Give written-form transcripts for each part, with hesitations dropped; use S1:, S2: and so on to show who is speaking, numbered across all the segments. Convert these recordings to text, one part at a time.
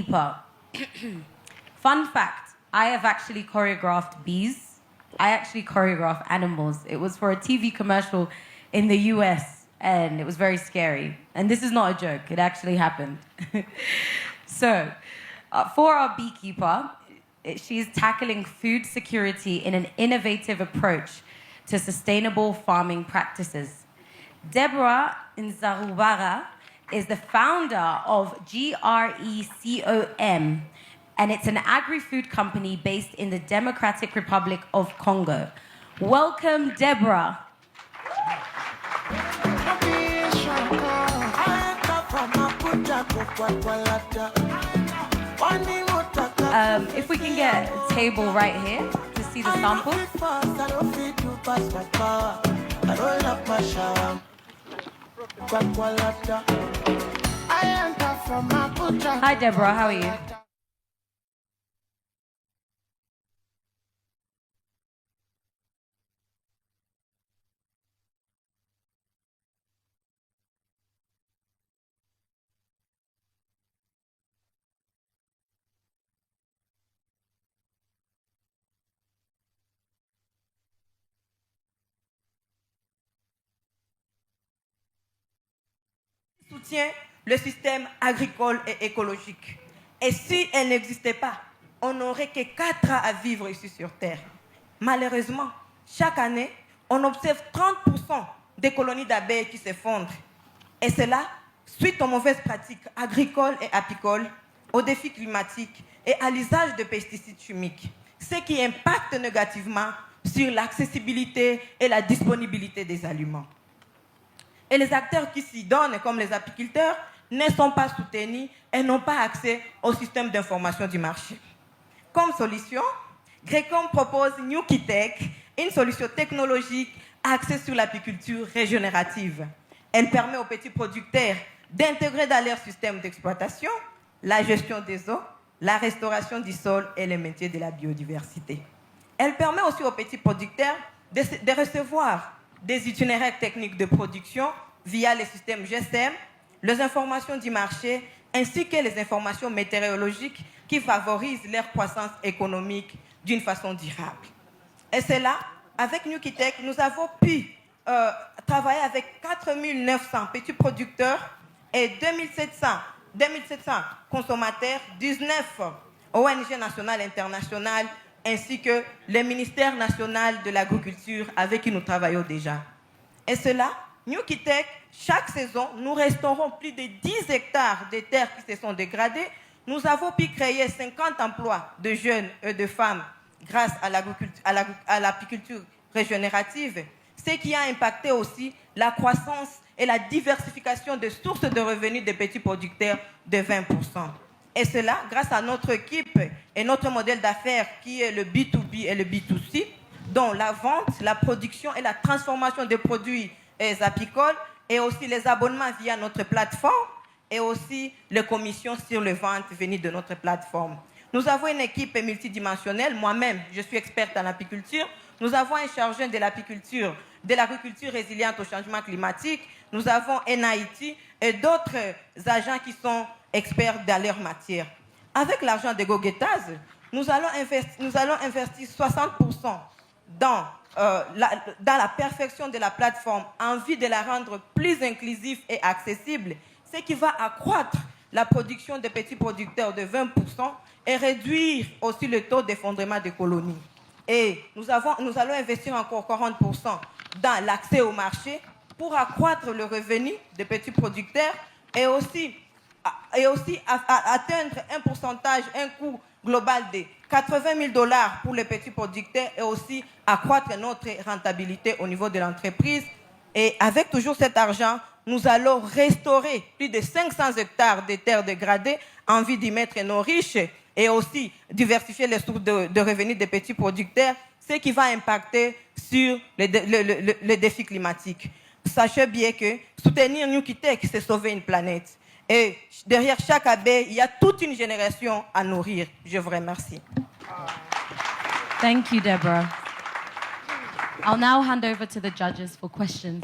S1: Deeper. Fun fact, I have actually choreographed bees. I actually choreograph animals. It was for a TV commercial in the US, and it was very scary. And this is not a joke, it actually happened. So, for our beekeeper, she's tackling food security in an innovative approach to sustainable farming practices. Deborah Nzarubara is the founder of GRECOM, and it's an agri-food company based in the Democratic Republic of Congo. Welcome, Deborah. If we can get a table right here to see the sample. Hi, Deborah, how are you?
S2: Soutient le système agricole et écologique. Et si elle n'existait pas, on n'aurait que 4 ans à vivre ici sur Terre. Malheureusement, chaque année, on observe 30% des colonies d'abeilles qui s'effondrent. Et cela suite aux mauvaises pratiques agricoles et apicoles, aux défis climatiques et à l'usage de pesticides chimiques, ce qui impacte négativement sur l'accessibilité et la disponibilité des aliments. Et les acteurs qui s'y donnent, comme les apiculteurs, ne sont pas soutenus et n'ont pas accès au système d'information du marché. Comme solution, GRECOM propose NewKitech, une solution technologique axée sur l'apiculture régénérative. Elle permet aux petits producteurs d'intégrer dans leur système d'exploitation la gestion des eaux, la restauration du sol et le maintien de la biodiversité. Elle permet aussi aux petits producteurs de recevoir des itinéraires techniques de production via les systèmes GSM, les informations du marché, ainsi que les informations météorologiques qui favorisent leur croissance économique d'une façon durable. Et c'est là, avec NewKitech, nous avons pu travailler avec 4900 petits producteurs et 2700 consommateurs, 19 ONG nationales et internationales, ainsi que le ministère national de l'agriculture avec qui nous travaillons déjà. Et cela, NewKitech, chaque saison, nous restaurons plus de 10 hectares de terres qui se sont dégradées. Nous avons pu créer 50 emplois de jeunes et de femmes grâce à l'apiculture régénérative, ce qui a impacté aussi la croissance et la diversification des sources de revenus des petits producteurs de 20%. Et cela, grâce à notre équipe et notre modèle d'affaires qui est le B2B et le B2C, dont la vente, la production et la transformation des produits apicoles, et aussi les abonnements via notre plateforme, et aussi les commissions sur les ventes venues de notre plateforme. Nous avons une équipe multidimensionnelle. Moi-même, je suis experte en apiculture. Nous avons un chargé de l'apiculture, de l'agriculture résiliente au changement climatique. Nous avons NIT et d'autres agents qui sont experts dans leur matière. Avec l'argent de GoGetaz, nous allons investir 60% dans la perfection de la plateforme en vue de la rendre plus inclusive et accessible, ce qui va accroître la production des petits producteurs de 20% et réduire aussi le taux d'effondrement des colonies. Et nous allons investir encore 40% dans l'accès au marché pour accroître le revenu des petits producteurs et aussi atteindre un pourcentage, un coût global de $80 000 pour les petits producteurs et aussi accroître notre rentabilité au niveau de l'entreprise. Et avec toujours cet argent, nous allons restaurer plus de 500 hectares de terres dégradées en vue d'y mettre nos riches et aussi diversifier les sources de revenus des petits producteurs, ce qui va impacter sur les défis climatiques. Sachez bien que soutenir NewKitech, c'est sauver une planète. Et derrière chaque abeille, il y a toute une génération à nourrir. Je vous remercie.
S1: Thank you, Deborah. I'll now hand over to the judges for questions.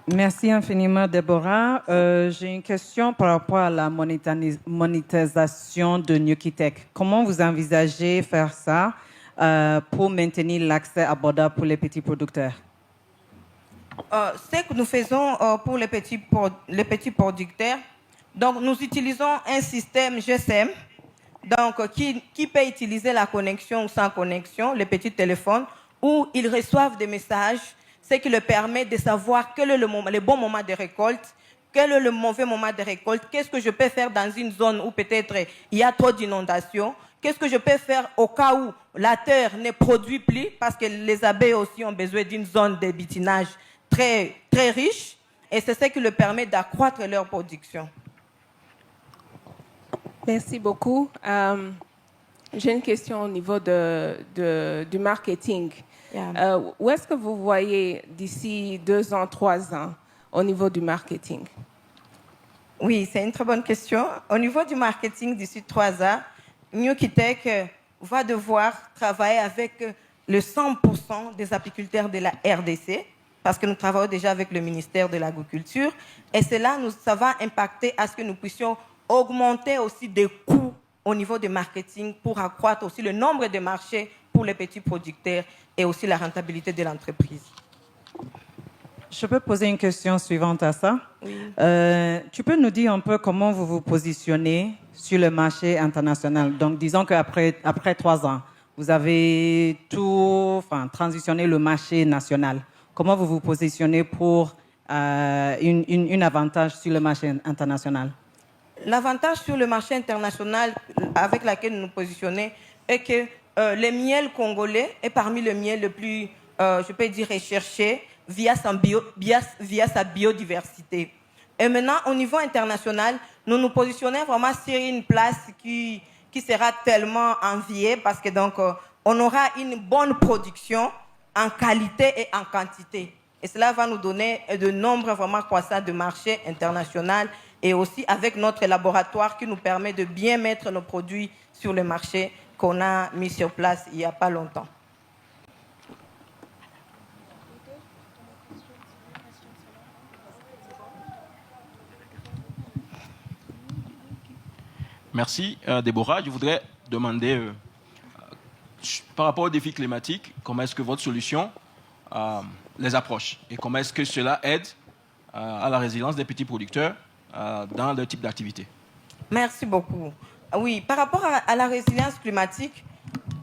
S3: Merci infiniment, Déborah. J'ai une question par rapport à la monétisation de Nukitech. Comment vous envisagez faire ça pour maintenir l'accès abordable pour les petits producteurs?
S2: Ce que nous faisons pour les petits producteurs, donc nous utilisons un système GSM donc, qui peut utiliser la connexion ou sans connexion, les petits téléphones, où ils reçoivent des messages, ce qui leur permet de savoir quel est le bon moment de récolte, quel est le mauvais moment de récolte, qu'est-ce que je peux faire dans une zone où peut-être il y a trop d'inondations, qu'est-ce que je peux faire au cas où la terre ne produit plus, parce que les abeilles aussi ont besoin d'une zone de butinage très, très riche, et c'est ce qui leur permet d'accroître leur production.
S4: Merci beaucoup. J'ai une question au niveau du marketing.
S2: Yeah.
S4: Où est-ce que vous voyez d'ici 2 ans, 3 ans au niveau du marketing?
S2: Oui, c'est une très bonne question. Au niveau du marketing d'ici 3 ans, Nukitech va devoir travailler avec le 100% des apiculteurs de la RDC, parce que nous travaillons déjà avec le ministère de l'Agriculture, et cela, ça va impacter à ce que nous puissions augmenter aussi des coûts au niveau du marketing pour accroître aussi le nombre de marchés pour les petits producteurs et aussi la rentabilité de l'entreprise.
S3: Je peux poser une question suivante à ça?
S2: Oui.
S3: Tu peux nous dire un peu comment vous vous positionnez sur le marché international? Donc, disons qu'après 3 ans, vous avez transitionné le marché national. Comment vous vous positionnez pour un avantage sur le marché international?
S2: L'avantage sur le marché international avec lequel nous nous positionnons est que le miel congolais est parmi le miel le plus, je peux dire, recherché via sa biodiversité. Et maintenant, au niveau international, nous nous positionnons vraiment sur une place qui sera tellement enviée parce que donc, on aura une bonne production en qualité et en quantité. Et cela va nous donner de nombres vraiment croissants de marché international et aussi avec notre laboratoire qui nous permet de bien mettre nos produits sur le marché qu'on a mis sur place il n'y a pas longtemps.
S5: Merci, Déborah. Je voudrais demander, par rapport aux défis climatiques, comment est-ce que votre solution les approche et comment est-ce que cela aide à la résilience des petits producteurs dans leur type d'activité?
S2: Merci beaucoup. Oui, par rapport à la résilience climatique,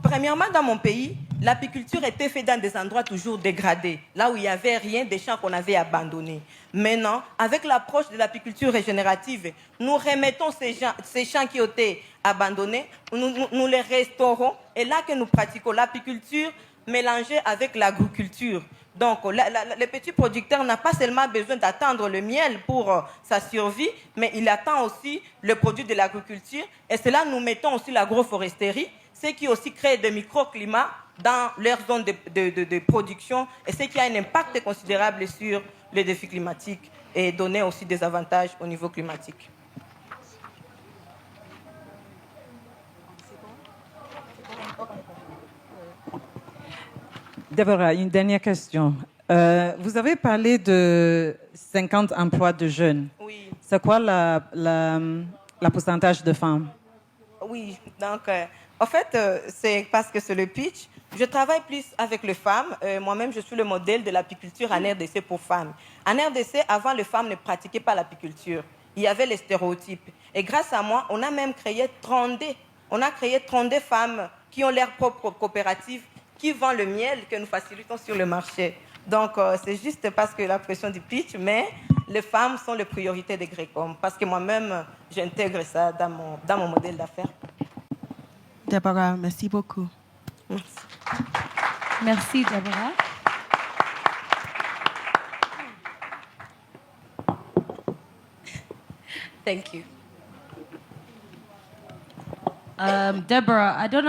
S2: premièrement, dans mon pays, l'apiculture était faite dans des endroits toujours dégradés, là où il n'y avait rien, des champs qu'on avait abandonnés. Maintenant, avec l'approche de l'apiculture régénérative, nous remettons ces champs qui ont été abandonnés, nous les restaurons, et là que nous pratiquons l'apiculture mélangée avec l'agriculture. Donc, le petit producteur n'a pas seulement besoin d'attendre le miel pour sa survie, mais il attend aussi le produit de l'agriculture. Et cela, nous mettons aussi l'agroforesterie, ce qui aussi crée des microclimats dans leur zone de production, et ce qui a un impact considérable sur les défis climatiques et donner aussi des avantages au niveau climatique.
S3: Déborah, une dernière question. Vous avez parlé de 50 emplois de jeunes.
S2: Oui.
S3: C'est quoi la pourcentage de femmes?
S2: Oui, donc, en fait, c'est parce que c'est le pitch. Je travaille plus avec les femmes. Moi-même, je suis le modèle de l'apiculture en RDC pour femmes. En RDC, avant, les femmes ne pratiquaient pas l'apiculture. Il y avait les stéréotypes. Et grâce à moi, on a même créé 32. On a créé 32 femmes qui ont leur propre coopérative, qui vendent le miel que nous facilitons sur le marché. Donc, c'est juste parce que la pression du pitch, mais les femmes sont les priorités des Grécom. Parce que moi-même, j'intègre ça dans mon modèle d'affaires.
S6: Déborah, merci beaucoup.
S2: Merci.
S1: Merci, Deborah.
S2: Thank you.
S1: Deborah, I don't know.